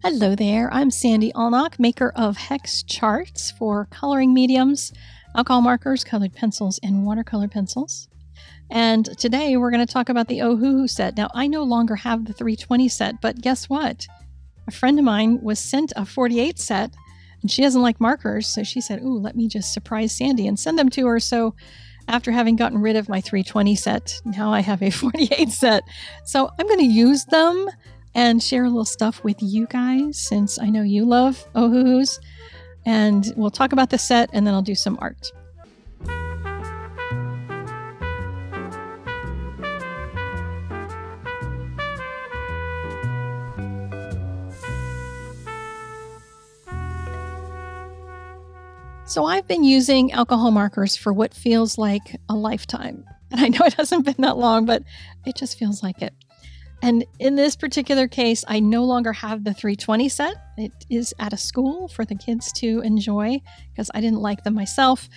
Hello there, I'm Sandy Allnock, maker of hex charts for coloring mediums, alcohol markers, colored pencils, and watercolor pencils. And today we're going to talk about the Ohuhu set. Now, I no longer have the 320 set, but guess what? A friend of mine was sent a 48 set, and she doesn't like markers, so she said, ooh, let me just surprise Sandy and send them to her. So after having gotten rid of my 320 set, now I have a 48 set. So I'm going to use them and share a little stuff with you guys, since I know you love Ohuhus. And we'll talk about the set, and then I'll do some art. So I've been using alcohol markers for what feels like a lifetime. And I know it hasn't been that long, but it just feels like it. And in this particular case, I no longer have the 320 set. It is at a school for the kids to enjoy because I didn't like them myself.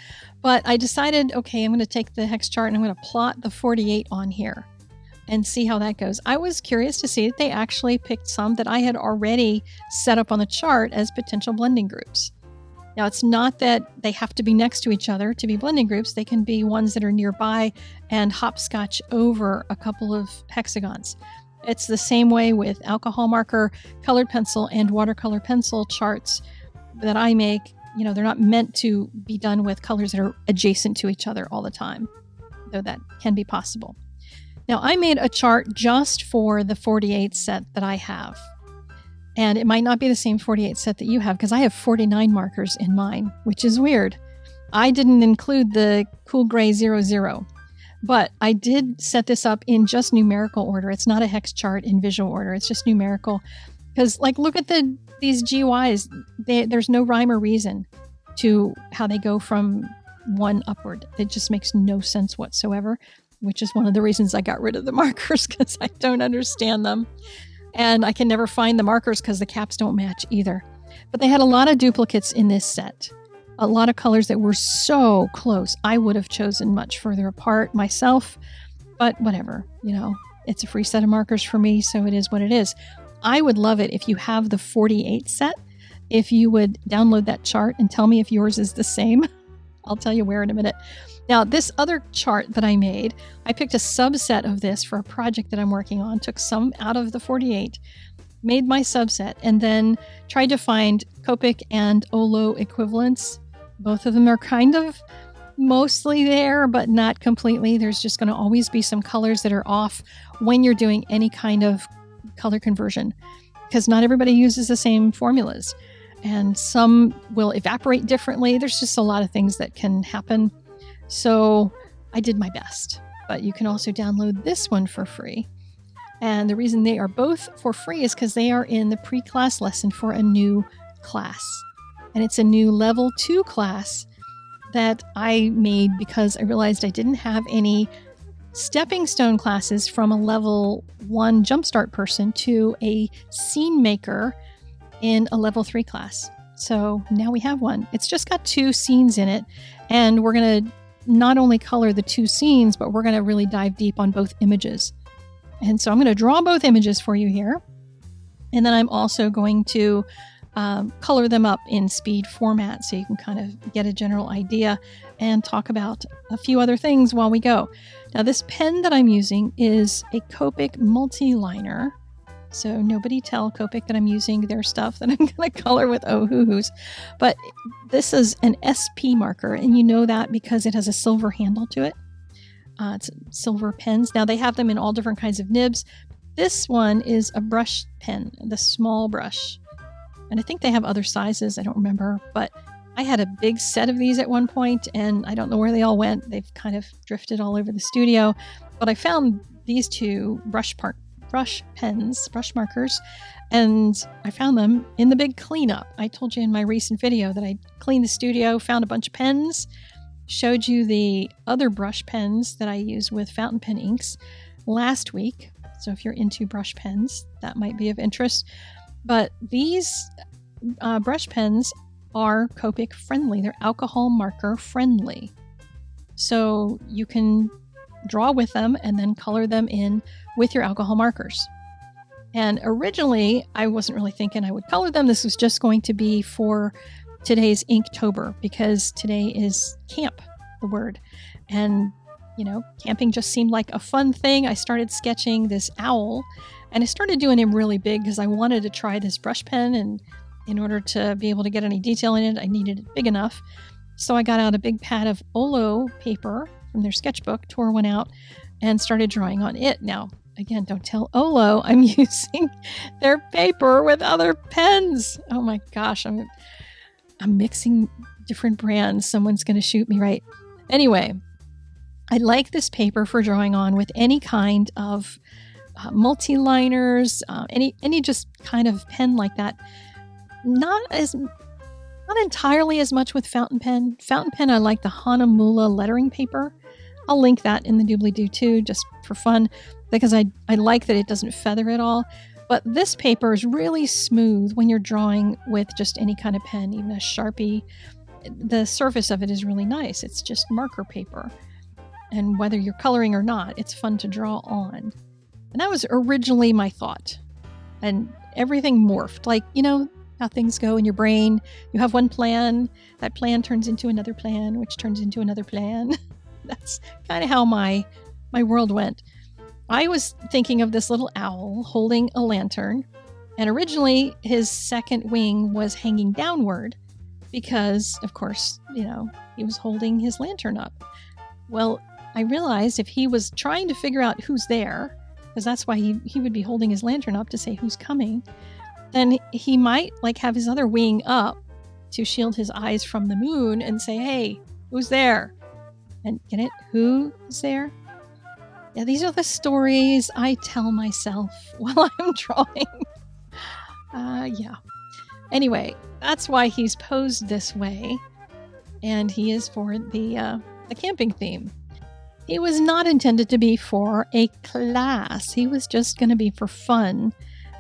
But I decided, okay, I'm going to take the hex chart and I'm going to plot the 48 on here and see how that goes. I was curious to see that they actually picked some that I had already set up on the chart as potential blending groups. Now, it's not that they have to be next to each other to be blending groups. They can be ones that are nearby and hopscotch over a couple of hexagons. It's the same way with alcohol marker, colored pencil, and watercolor pencil charts that I make. You know, they're not meant to be done with colors that are adjacent to each other all the time, though that can be possible. Now, I made a chart just for the 48 set that I have. And it might not be the same 48 set that you have, because I have 49 markers in mine, which is weird. I didn't include the cool gray 00. But I did set this up in just numerical order. It's not a hex chart in visual order. It's just numerical. Because, like, look at these GYs. There's no rhyme or reason to how they go from one upward. It just makes no sense whatsoever, which is one of the reasons I got rid of the markers, because I don't understand them. And I can never find the markers because the caps don't match either. But they had a lot of duplicates in this set. A lot of colors that were so close. I would have chosen much further apart myself, but whatever, you know, it's a free set of markers for me, so it is what it is. I would love it if you have the 48 set, if you would download that chart and tell me if yours is the same. I'll tell you where in a minute. Now, this other chart that I made, I picked a subset of this for a project that I'm working on, took some out of the 48, made my subset, and then tried to find Copic and Olo equivalents. Both of them are kind of mostly there, but not completely. There's just going to always be some colors that are off when you're doing any kind of color conversion, because not everybody uses the same formulas, and some will evaporate differently. There's just a lot of things that can happen. So I did my best, but you can also download this one for free. And the reason they are both for free is because they are in the pre-class lesson for a new class. And it's a new level 2 class that I made because I realized I didn't have any stepping stone classes from a level 1 jumpstart person to a scene maker in a level 3 class. So now we have one. It's just got 2 scenes in it. And we're going to not only color the 2 scenes, but we're going to really dive deep on both images. And so I'm going to draw both images for you here. And then I'm also going to color them up in speed format so you can kind of get a general idea and talk about a few other things while we go. Now, this pen that I'm using is a Copic Multiliner. So nobody tell Copic that I'm using their stuff that I'm going to color with Ohuhus. But this is an SP marker, and you know that because it has a silver handle to it. It's silver pens. Now, they have them in all different kinds of nibs. This one is a brush pen, the small brush. And I think they have other sizes. I don't remember. But I had a big set of these at one point, and I don't know where they all went. They've kind of drifted all over the studio. But I found these 2 brush markers, and I found them in the big cleanup. I told you in my recent video that I cleaned the studio, found a bunch of pens, showed you the other brush pens that I use with fountain pen inks last week. So if you're into brush pens, that might be of interest. But these brush pens are Copic friendly. They're alcohol marker friendly. So you can draw with them and then color them in with your alcohol markers. And originally, I wasn't really thinking I would color them. This was just going to be for today's Inktober, because today is camp, the word. And, camping just seemed like a fun thing. I started sketching this owl, and I started doing him really big because I wanted to try this brush pen. And in order to be able to get any detail in it, I needed it big enough. So I got out a big pad of Olo paper from their sketchbook, tore one out, and started drawing on it. Now, again, don't tell Olo I'm using their paper with other pens. Oh my gosh, I'm mixing different brands. Someone's going to shoot me, right? Anyway, I like this paper for drawing on with any kind of multiliners, any just kind of pen like that. Not entirely as much with fountain pen. Fountain pen, I like the Hahnemule lettering paper. I'll link that in the doobly-doo too, just for fun, because I like that it doesn't feather at all. But this paper is really smooth when you're drawing with just any kind of pen, even a Sharpie. The surface of it is really nice. It's just marker paper. And whether you're coloring or not, it's fun to draw on. And that was originally my thought. And everything morphed. Like, how things go in your brain. You have one plan. That plan turns into another plan, which turns into another plan. That's kind of how my world went. I was thinking of this little owl holding a lantern, and originally his second wing was hanging downward because, of course, he was holding his lantern up. Well, I realized if he was trying to figure out who's there, because that's why he would be holding his lantern up to say who's coming, then he might have his other wing up to shield his eyes from the moon and say, hey, who's there? And get it? Who's there? Yeah, these are the stories I tell myself while I'm drawing. Yeah. Anyway, that's why he's posed this way. And he is for the camping theme. He was not intended to be for a class. He was just going to be for fun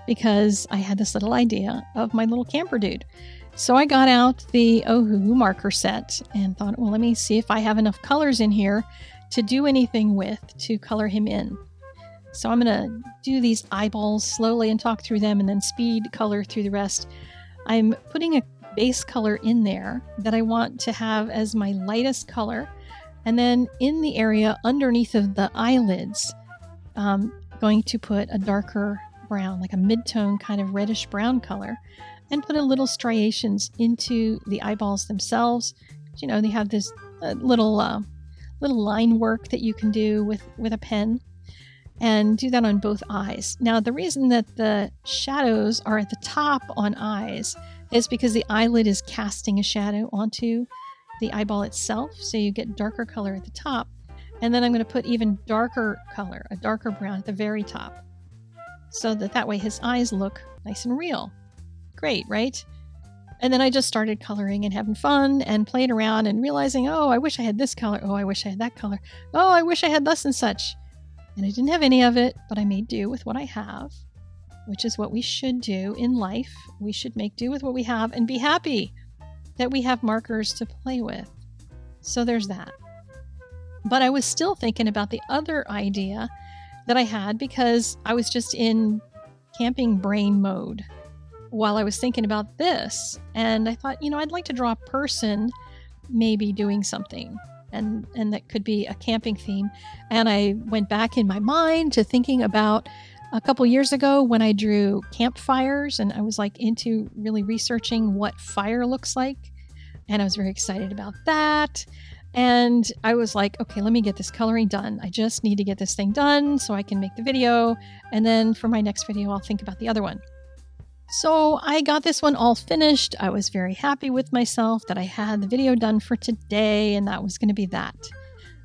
because I had this little idea of my little camper dude. So I got out the Ohuhu marker set and thought, well, let me see if I have enough colors in here to do anything with to color him in. So I'm going to do these eyeballs slowly and talk through them and then speed color through the rest. I'm putting a base color in there that I want to have as my lightest color. And then in the area underneath of the eyelids, going to put a darker brown, like a mid-tone kind of reddish brown color, and put a little striations into the eyeballs themselves. They have this little line work that you can do with a pen, and do that on both eyes. Now, the reason that the shadows are at the top on eyes is because the eyelid is casting a shadow onto the eyeball itself, so you get darker color at the top. And then I'm going to put even darker color, a darker brown at the very top, so that way his eyes look nice and real. Great, right? And then I just started coloring and having fun and playing around and realizing, oh, I wish I had this color. Oh, I wish I had that color. Oh, I wish I had thus and such. And I didn't have any of it, but I made do with what I have, which is what we should do in life. We should make do with what we have and be happy that we have markers to play with. So there's that. But I was still thinking about the other idea that I had because I was just in camping brain mode while I was thinking about this. And I thought, I'd like to draw a person maybe doing something. And that could be a camping theme. And I went back in my mind to thinking about a couple years ago when I drew campfires, and I was into really researching what fire looks like. And I was very excited about that. And I was like, okay, let me get this coloring done. I just need to get this thing done so I can make the video. And then for my next video, I'll think about the other one. So I got this one all finished. I was very happy with myself that I had the video done for today, and that was going to be that.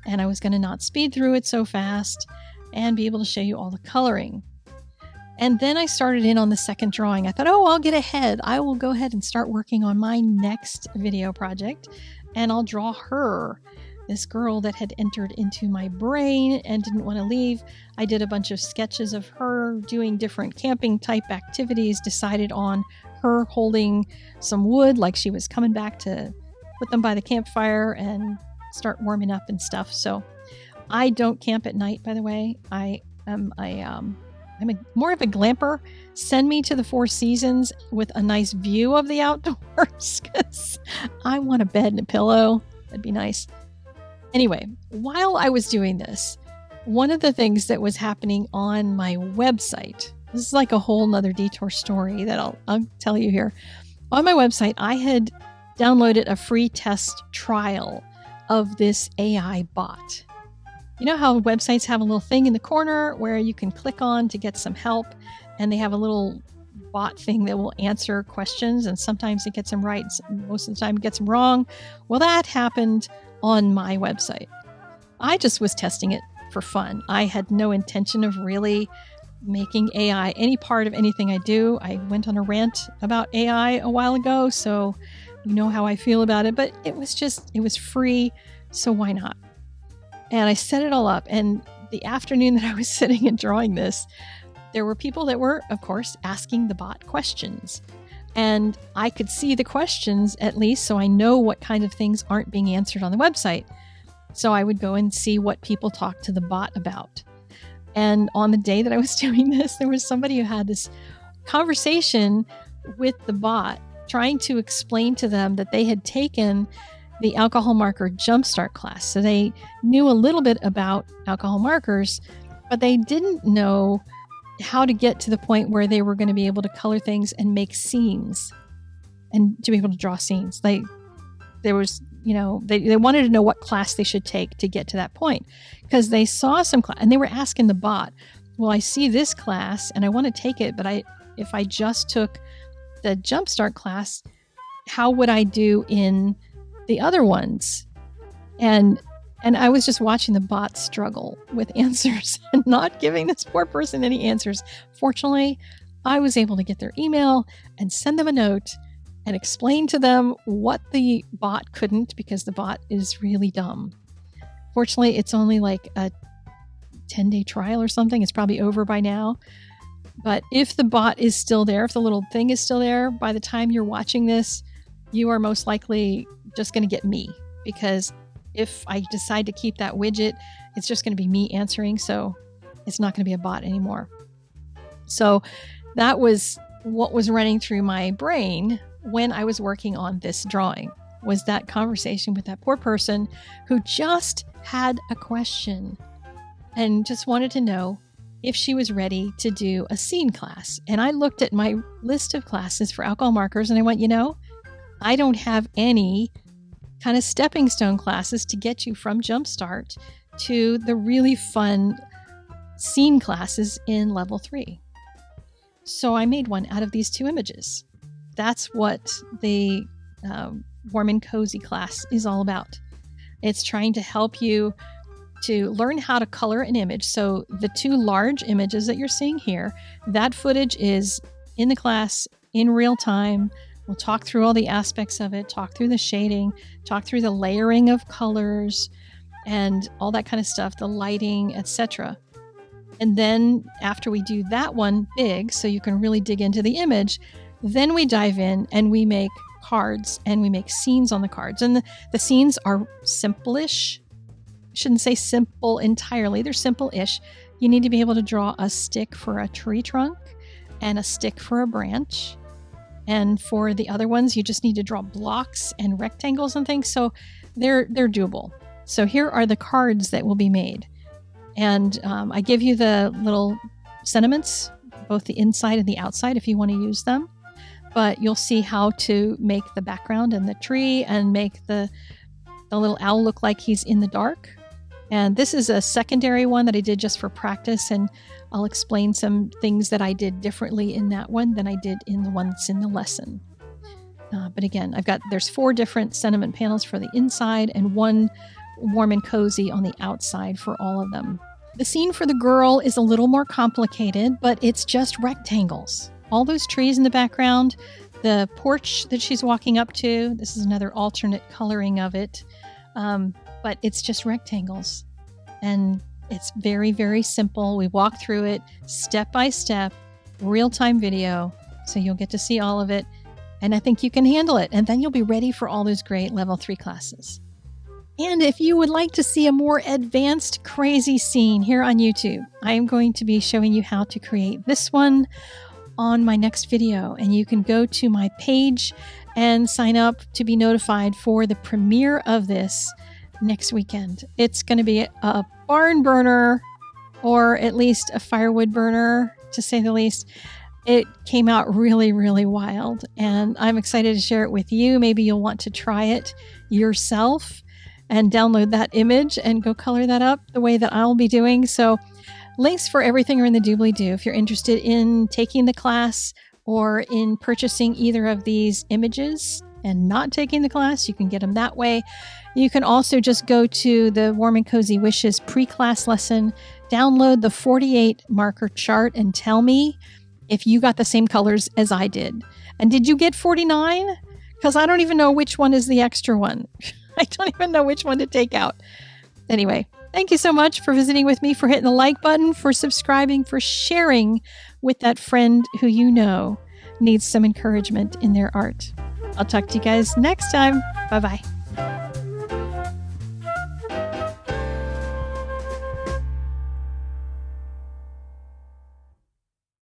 And I was going to not speed through it so fast and be able to show you all the coloring. And then I started in on the second drawing. I thought, oh, I'll get ahead. I will go ahead and start working on my next video project, and I'll draw her, this girl that had entered into my brain and didn't want to leave. I did a bunch of sketches of her doing different camping type activities, decided on her holding some wood like she was coming back to put them by the campfire and start warming up and stuff. So I don't camp at night, by the way. I am a I'm more of a glamper. Send me to the Four Seasons with a nice view of the outdoors because I want a bed and a pillow. That'd be nice. Anyway, while I was doing this, one of the things that was happening on my website, this is like a whole nother detour story that I'll tell you here. On my website, I had downloaded a free test trial of this AI bot. You know how websites have a little thing in the corner where you can click on to get some help, and they have a little bot thing that will answer questions, and sometimes it gets them right, most of the time it gets them wrong. Well, that happened on my website. I just was testing it for fun. I had no intention of really making AI any part of anything I do. I went on a rant about AI a while ago, so you know how I feel about it, but it was free, so why not? And I set it all up, and the afternoon that I was sitting and drawing this, there were people that were, of course, asking the bot questions. And I could see the questions at least, so I know what kind of things aren't being answered on the website. So I would go and see what people talk to the bot about. And on the day that I was doing this, there was somebody who had this conversation with the bot, trying to explain to them that they had taken the alcohol marker jumpstart class. So they knew a little bit about alcohol markers, but they didn't know how to get to the point where they were going to be able to color things and make scenes and to be able to draw scenes. They wanted to know what class they should take to get to that point, because they saw some class and they were asking the bot, well, I see this class and I want to take it, but if I just took the jumpstart class, how would I do in the other ones? And I was just watching the bot struggle with answers and not giving this poor person any answers. Fortunately, I was able to get their email and send them a note and explain to them what the bot couldn't, because the bot is really dumb. Fortunately, it's only like a 10-day trial or something. It's probably over by now. But if the bot is still there, if the little thing is still there, by the time you're watching this, you are most likely just going to get me, because if I decide to keep that widget, it's just going to be me answering. So it's not going to be a bot anymore. So that was what was running through my brain when I was working on this drawing, was that conversation with that poor person who just had a question and just wanted to know if she was ready to do a scene class. And I looked at my list of classes for alcohol markers and I went, I don't have any kind of stepping stone classes to get you from Jumpstart to the really fun scene classes in level 3. So I made one out of these two images. That's what the Warm and Cozy class is all about. It's trying to help you to learn how to color an image. So the two large images that you're seeing here, that footage is in the class in real time. We'll talk through all the aspects of it, talk through the shading, talk through the layering of colors and all that kind of stuff, the lighting, etc. And then after we do that one big, so you can really dig into the image, then we dive in and we make cards and we make scenes on the cards. And the scenes are simple-ish. Shouldn't say simple entirely. They're simple-ish. You need to be able to draw a stick for a tree trunk and a stick for a branch. And for the other ones, you just need to draw blocks and rectangles and things. So they're doable. So here are the cards that will be made. And I give you the little sentiments, both the inside and the outside, if you want to use them. But you'll see how to make the background and the tree and make the little owl look like he's in the dark. And this is a secondary one that I did just for practice. And I'll explain some things that I did differently in that one than I did in the ones in the lesson. But again, there's 4 different sentiment panels for the inside and 1 warm and cozy on the outside for all of them. The scene for the girl is a little more complicated, but it's just rectangles. All those trees in the background, the porch that she's walking up to, this is another alternate coloring of it, but it's just rectangles. And it's very, very simple. We walk through it step by step, real-time video, so you'll get to see all of it. And I think you can handle it. And then you'll be ready for all those great level 3 classes. And if you would like to see a more advanced crazy scene here on YouTube, I am going to be showing you how to create this one on my next video. And you can go to my page and sign up to be notified for the premiere of this next weekend. It's going to be a barn burner, or at least a firewood burner, to say the least. It came out really, really wild, and I'm excited to share it with you. Maybe you'll want to try it yourself and download that image and go color that up the way that I'll be doing. So links for everything are in the doobly-doo. If you're interested in taking the class or in purchasing either of these images and not taking the class, you can get them that way. You can also just go to the Warm and Cozy Wishes pre-class lesson, download the 48 marker chart, and tell me if you got the same colors as I did. And did you get 49? Because I don't even know which one is the extra one. I don't even know which one to take out. Anyway, thank you so much for visiting with me, for hitting the like button, for subscribing, for sharing with that friend who you know needs some encouragement in their art. I'll talk to you guys next time. Bye-bye.